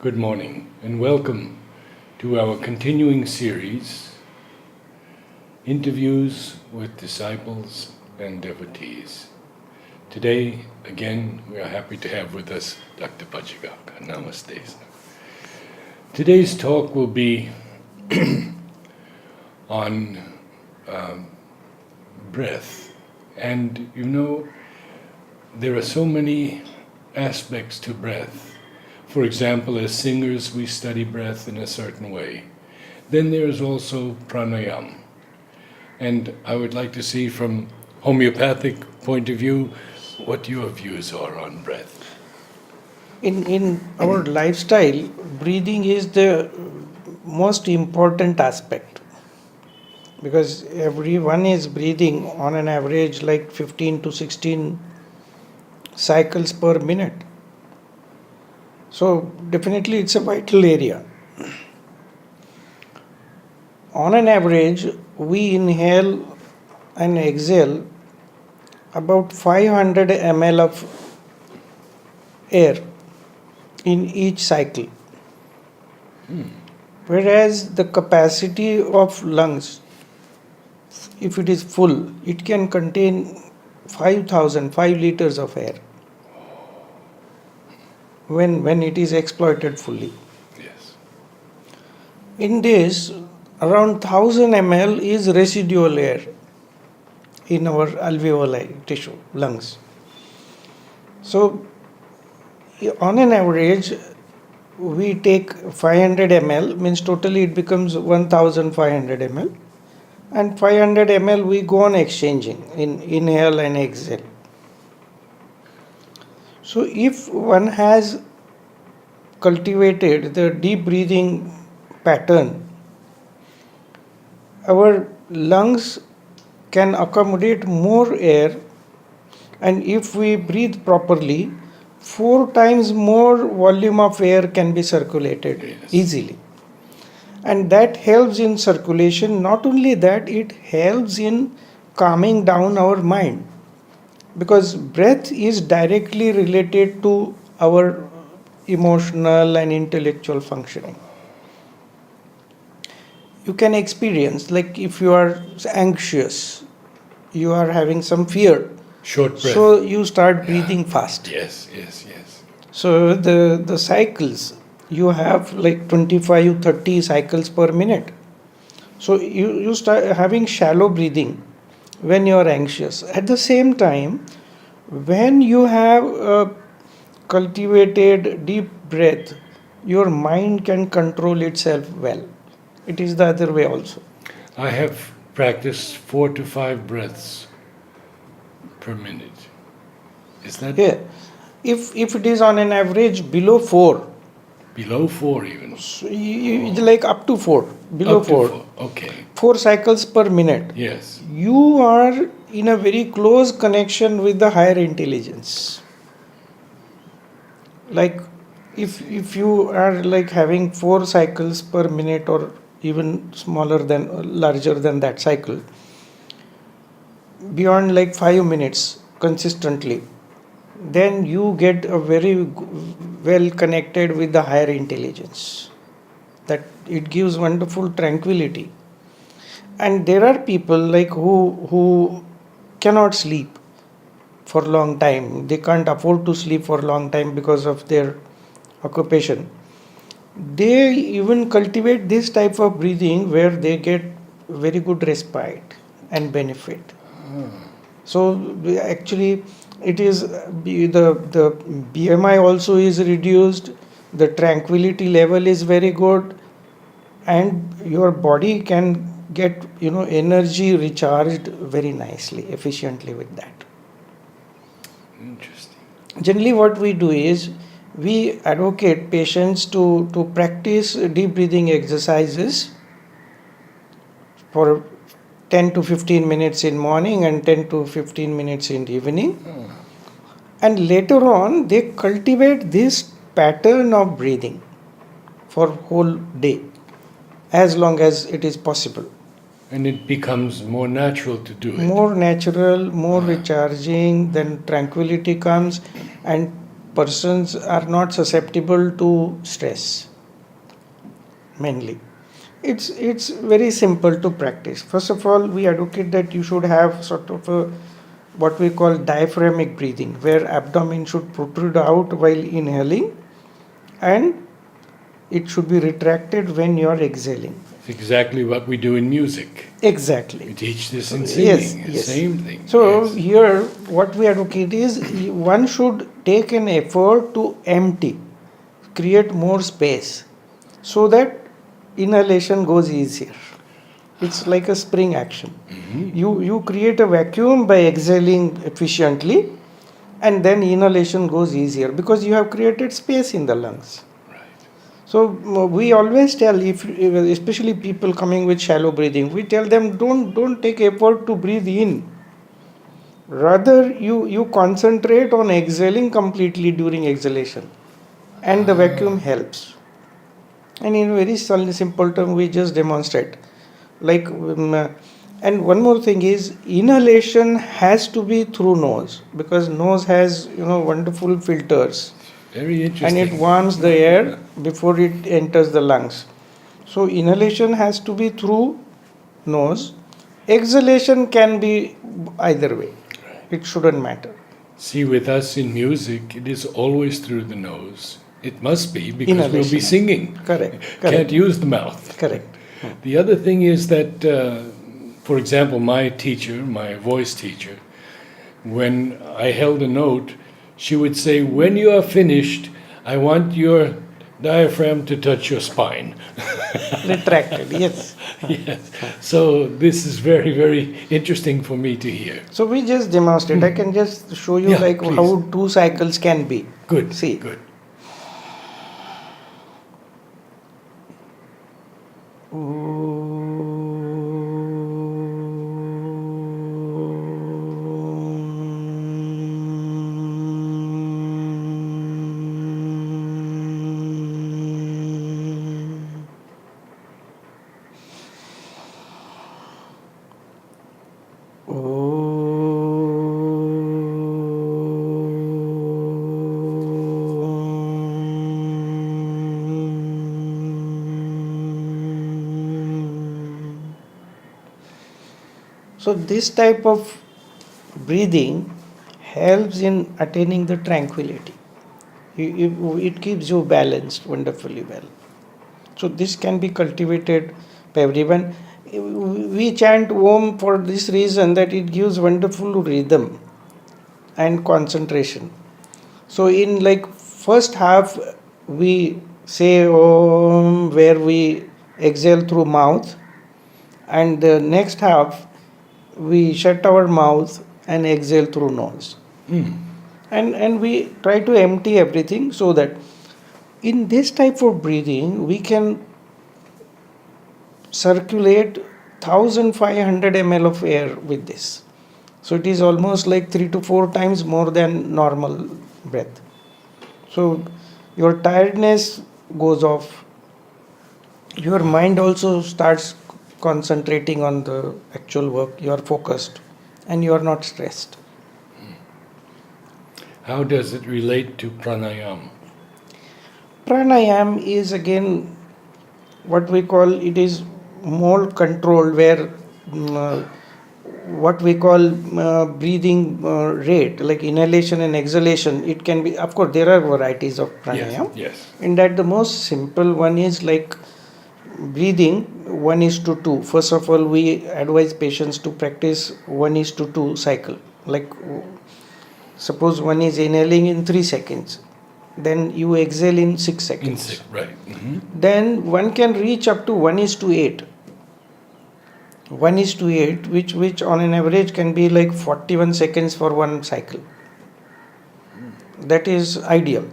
Good morning and welcome to our continuing series, Interviews with Disciples and Devotees. Today, again, we are happy to have with us Dr. Pachegaonkar. Namaste. Today's talk will be on breath. And there are so many aspects to breath. For example, as singers, we study breath in a certain way. Then there is also Pranayama. And I would like to see from homeopathic point of view what your views are on breath. In our lifestyle, breathing is the most important aspect because everyone is breathing on an average like 15 to 16 cycles per minute. So definitely it's a vital area. On an average, we inhale and exhale about 500 ml of air in each cycle. Whereas the capacity of lungs, if it is full, it can contain 5 liters of air when it is exploited fully. Yes. In this, around 1000 ml is residual air in our alveoli tissue, lungs. So, on an average, we take 500 ml, means totally it becomes 1500 ml, and 500 ml we go on exchanging in inhale and exhale. So, if one has cultivated the deep breathing pattern, our lungs can accommodate more air, and if we breathe properly, 4 times more volume of air can be circulated easily. And that helps in circulation. Not only that, it helps in calming down our mind, because breath is directly related to our emotional and intellectual functioning. You can experience, like if you are anxious, you are having some fear, Short breath. so you start breathing fast. Yes. So the cycles, you have like 25-30 cycles per minute. So you start having shallow breathing when you are anxious. At the same time, when you have cultivated deep breath, your mind can control itself well. It is the other way also. I have practiced 4 to 5 breaths per minute. Is that If it is on an average below 4, below 4 even? so it's like up to 4, below Up to 4. Okay. 4 cycles per minute. Yes. You are in a very close connection with the higher intelligence. Like if you are like having 4 cycles per minute or even larger than that cycle, beyond like 5 minutes consistently, then you get a very well connected with the higher intelligence. That it gives wonderful tranquility. And there are people like who cannot sleep for long time. They can't afford to sleep for long time because of their occupation. They even cultivate this type of breathing where they get very good respite and benefit. So actually, it is the BMI also is reduced. The tranquility level is very good, and your body can get energy recharged very nicely, efficiently with that. Interesting. Generally, what we do is we advocate patients to practice deep breathing exercises for 10 to 15 minutes in morning and 10 to 15 minutes in the evening. And later on, they cultivate this pattern of breathing for whole day, as long as it is possible. And it becomes more natural to do it. More natural, more recharging, then tranquility comes, and persons are not susceptible to stress, mainly. It's very simple to practice. First of all, we advocate that you should have sort of a what we call diaphragmatic breathing, where abdomen should protrude out while inhaling and it should be retracted when you are exhaling. It's exactly what we do in music. Exactly. We teach this So, in yes, singing. yes. Same thing. So yes. here, what we advocate is one should take an effort to empty, create more space, so that inhalation goes easier. It's like a spring action. You create a vacuum by exhaling efficiently, and then inhalation goes easier because you have created space in the lungs. So we always tell, if especially people coming with shallow breathing, we tell them don't take effort to breathe in. Rather, you concentrate on exhaling completely during exhalation, and the vacuum helps. And in very simple term, we just demonstrate. Like, and one more thing is inhalation has to be through nose, because nose has wonderful filters. Very And interesting. it warms the air before it enters the lungs. So inhalation has to be through nose. Exhalation can be either way. It shouldn't matter. See, with us in music, it is always through the nose. It must be because we'll Inhalation. be singing. Correct. Can't use the mouth. Correct. The other thing is that, for example, my teacher, my voice teacher, when I held a note, she would say, "When you are finished, I want your diaphragm to touch your spine." Retracted. Yes. Yes. So this is very, very interesting for me to hear. So we just demonstrate. I can just show you Yeah, like please. how 2 cycles can be. Good. See. Good. So this type of breathing helps in attaining the tranquility. It keeps you balanced wonderfully well. So this can be cultivated by everyone. We chant Om for this reason, that it gives wonderful rhythm and concentration. So in like first half we say Om, where we exhale through mouth, and the next half we shut our mouth and exhale through nose. And we try to empty everything, so that in this type of breathing we can circulate 1500 ml of air with this. So it is almost like 3 to 4 times more than normal breath. So your tiredness goes off, your mind also starts concentrating on the actual work, you are focused and you are not stressed. How does it relate to pranayama? Pranayama is again what we call, it is more controlled, where what we call breathing rate, like inhalation and exhalation, it can be, of course there are varieties of pranayama. Yes. In that the most simple one is like breathing 1:2. First of all, we advise patients to practice 1:2 cycle. Like suppose one is inhaling in 3 seconds, then you exhale in 6 seconds. Right. Then one can reach up to 1:8. 1:8, which on an average can be like 41 seconds for one cycle. That is ideal.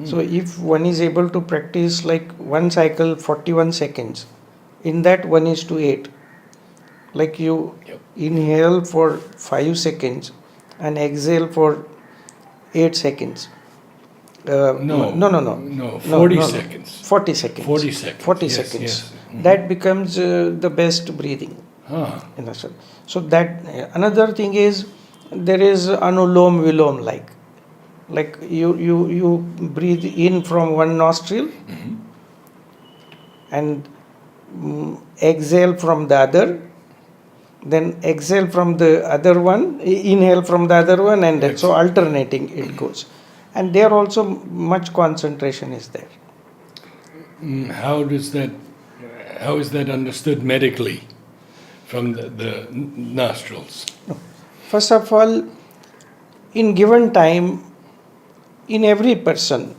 So if one is able to practice like one cycle 41 seconds, in that 1:8, like you inhale for 5 seconds and exhale for 8 seconds. No, 40 seconds. 40 seconds. 40 seconds. 40 Yes, seconds. yes. That becomes the best breathing. In a sense. So that another thing is, there is anulom vilom like. Like you breathe in from one nostril and exhale from the other, then exhale from the other one, inhale from the other one, and then so alternating it goes. And there also much concentration is there. How is that understood medically from the nostrils? First of all, in given time, in every person,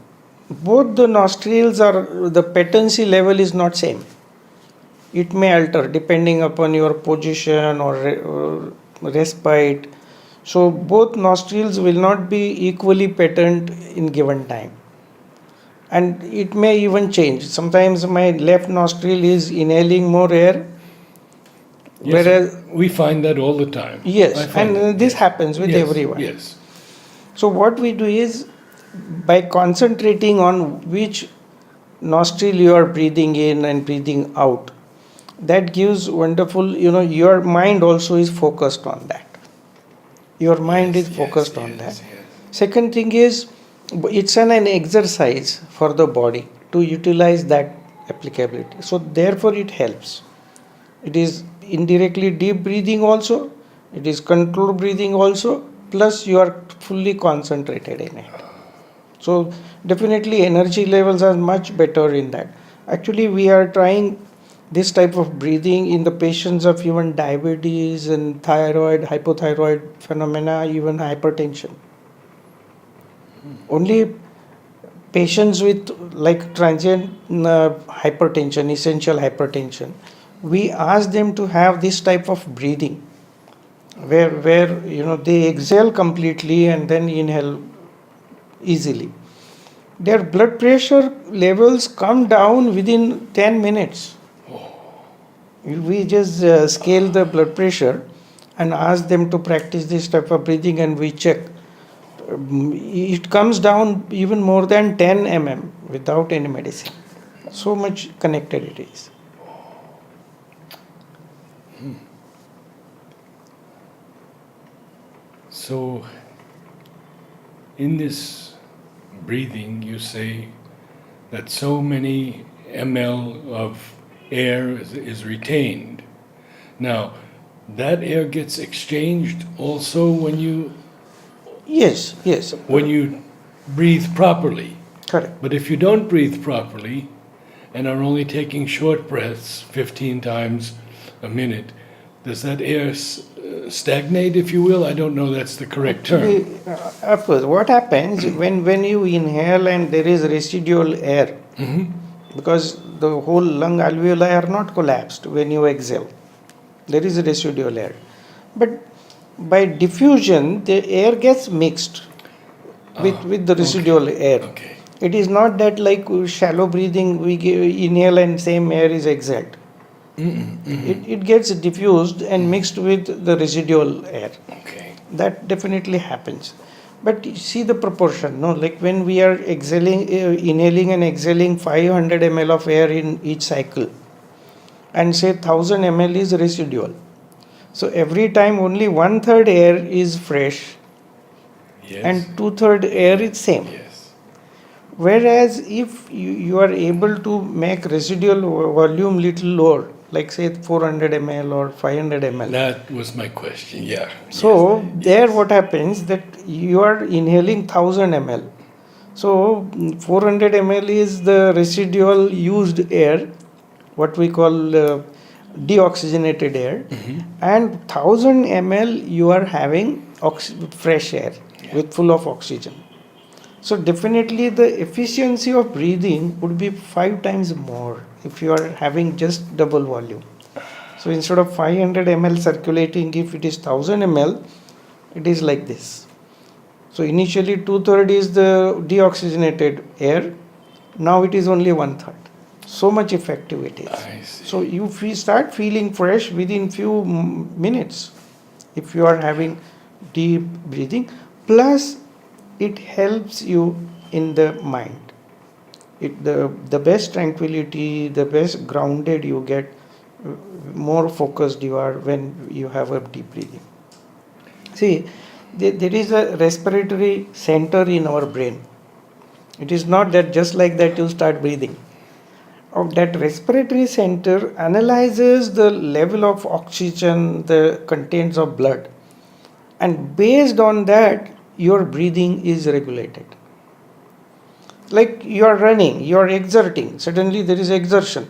both the nostrils are the patency level is not same. It may alter depending upon your position or respite. So both nostrils will not be equally patent in given time. And it may even change. Sometimes my left nostril is inhaling more air, Yes, whereas we find that all the time. yes, and this happens with everyone. Yes. So what we do is, by concentrating on which nostril you are breathing in and breathing out, that gives wonderful, your mind also is focused on that. Your mind is focused on that. Second thing is, it's an exercise for the body to utilize that applicability. So therefore it helps. It is indirectly deep breathing also, it is controlled breathing also, plus you are fully concentrated in it. So definitely energy levels are much better in that. Actually we are trying this type of breathing in the patients of even diabetes and thyroid, hypothyroid phenomena, even hypertension. Only patients with like transient hypertension, essential hypertension, we ask them to have this type of breathing where they exhale completely and then inhale easily. Their blood pressure levels come down within 10 minutes. We just scale the blood pressure and ask them to practice this type of breathing, and we check. It comes down even more than 10 mm without any medicine. So much connected it is. So, in this breathing, you say that so many ml of air is retained. Now, that air gets exchanged also when you Yes. breathe properly. Correct. But if you don't breathe properly and are only taking short breaths 15 times a minute, does that air stagnate, if you will? I don't know that's the correct term. Of course, what happens when you inhale and there is residual air, because the whole lung alveoli are not collapsed when you exhale. There is residual air. But by diffusion, the air gets mixed with the residual air. Okay. It is not that like shallow breathing, we inhale and same air is exhaled. It gets diffused and mixed with the residual air. Okay. That definitely happens. But see the proportion, no? Like when we are exhaling, inhaling and exhaling 500 ml of air in each cycle, and say 1000 ml is residual. So every time only 1/3 air is fresh, and 2/3 air is same. Yes. Whereas if you are able to make residual volume little lower, like say 400 ml or 500 ml. That was my question, yeah. So there what happens that you are inhaling 1000 ml. So 400 ml is the residual used air, what we call deoxygenated air, and 1000 ml you are having fresh air with full of oxygen. So definitely the efficiency of breathing would be 5 times more if you are having just double volume. So instead of 500 ml circulating, if it is 1000 ml, it is like this. So initially 2/3 is the deoxygenated air. Now it is only 1/3. So much effective it is. I see. So you start feeling fresh within few minutes if you are having deep breathing. Plus it helps you in the mind. The best tranquility, the best grounded you get, more focused you are when you have a deep breathing. See, there is a respiratory center in our brain. It is not that just like that you start breathing. Of that respiratory center analyzes the level of oxygen, the contents of blood, and based on that, your breathing is regulated. Like you are running, you are exerting, suddenly there is exertion,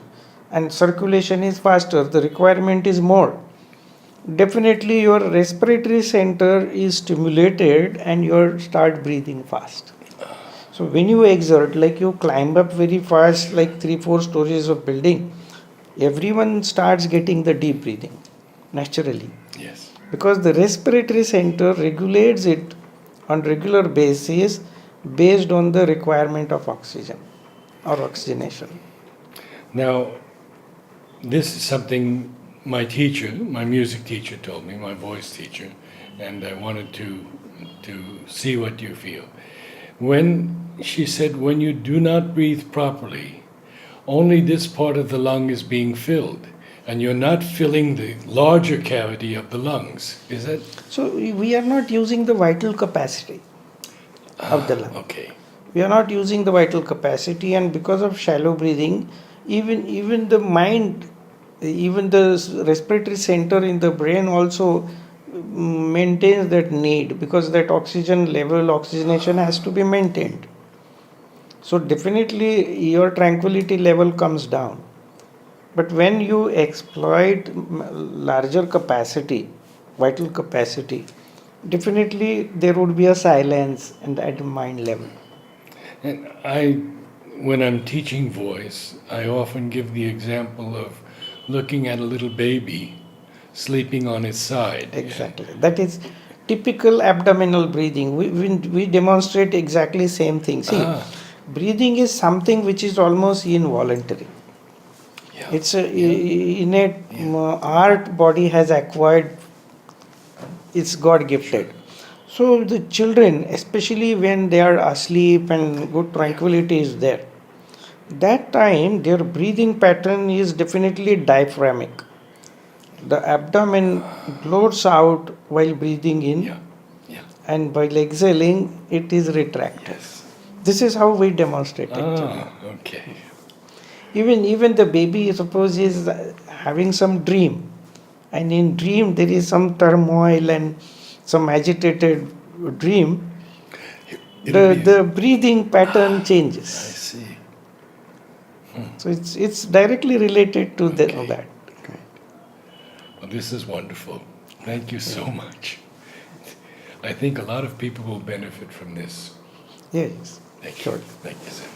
and circulation is faster, the requirement is more. Definitely, your respiratory center is stimulated and you start breathing fast. So when you exert, like you climb up very fast, like 3-4 stories of building, everyone starts getting the deep breathing naturally. Yes. Because the respiratory center regulates it on regular basis based on the requirement of oxygen or oxygenation. Now, this is something my teacher, my music teacher told me, my voice teacher, and I wanted to see what you feel. When she said, when you do not breathe properly, only this part of the lung is being filled, and you're not filling the larger cavity of the lungs. Is that? So we are not using the vital capacity of the lung. Okay. We are not using the vital capacity, and because of shallow breathing, even the mind, even the respiratory center in the brain also maintains that need, because that oxygen level, oxygenation has to be maintained. So definitely your tranquility level comes down. But when you exploit larger capacity, vital capacity, definitely there would be a silence and at mind level. And when I'm teaching voice, I often give the example of looking at a little baby sleeping on its side. Exactly. That is typical abdominal breathing. We demonstrate exactly same thing. See, breathing is something which is almost involuntary. Yeah. It's a innate art body has acquired. It's God gifted. So the children, especially when they are asleep and good tranquility is there, that time their breathing pattern is definitely diaphragmic. The abdomen bloats out while breathing in, Yeah. Yeah. and while exhaling it is retracted. Yes. This is how we demonstrate actually. Okay. Even the baby, suppose is having some dream, and in dream there is some turmoil and some agitated dream, the breathing pattern changes. I see. So it's directly related to that. Well, this is wonderful. Thank you so much. I think a lot of people will benefit from this. Yes, Thank you. sure. Thank you, sir.